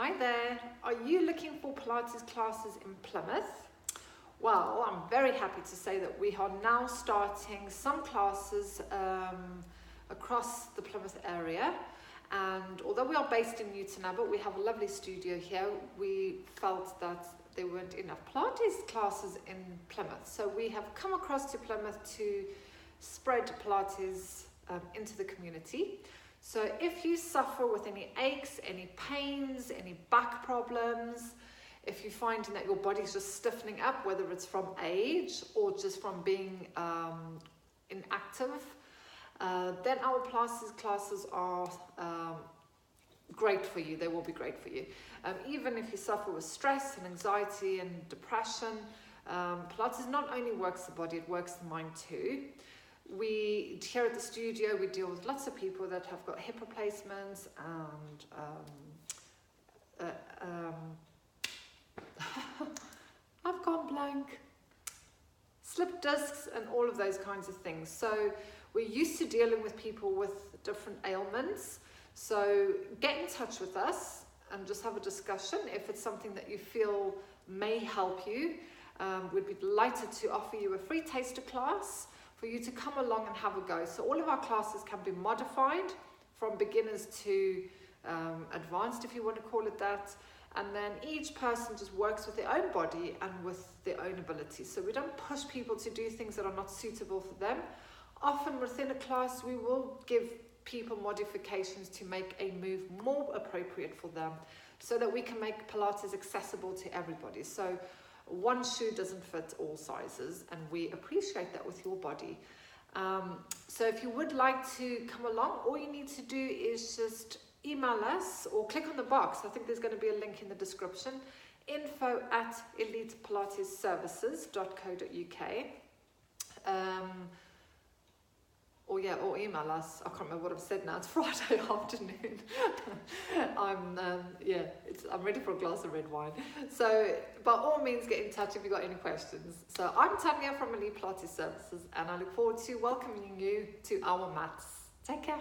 Hi there, are you looking for Pilates classes in Plymouth? Well, I'm very happy to say that we are now starting some classes across the Plymouth area, and although we are based in Newton Abbot, we have a lovely studio here. We felt that there weren't enough Pilates classes in Plymouth, so we have come across to Plymouth to spread Pilates into the community. So if you suffer with any aches, any pains, any back problems, if you're finding that your body's just stiffening up, whether it's from age or just from being inactive, then our Pilates classes are great for you. They will be great for you. Even if you suffer with stress and anxiety and depression, Pilates not only works the body, it works the mind too. We, here at the studio, we deal with lots of people that have got hip replacements and I've gone blank, slip discs and all of those kinds of things. So we're used to dealing with people with different ailments. So get in touch with us and just have a discussion. If it's something that you feel may help you, we'd be delighted to offer you a free taster class for you to come along and have a go. So all of our classes can be modified from beginners to advanced, if you want to call it that. And then each person just works with their own body and with their own abilities. So we don't push people to do things that are not suitable for them. Often within a class, we will give people modifications to make a move more appropriate for them so that we can make Pilates accessible to everybody. So one shoe doesn't fit all sizes, and we appreciate that with your body. So if you would like to come along, all you need to do is just email us or click on the box. I think there's going to be a link in the description, info@elitepilatesservices.co.uk, or email us. I can't remember what I've said now. It's Friday afternoon. I'm ready for a glass of red wine. So by all means, get in touch if you've got any questions. So I'm Tanya from Elite Pilates Services, and I look forward to welcoming you to our mats. Take care.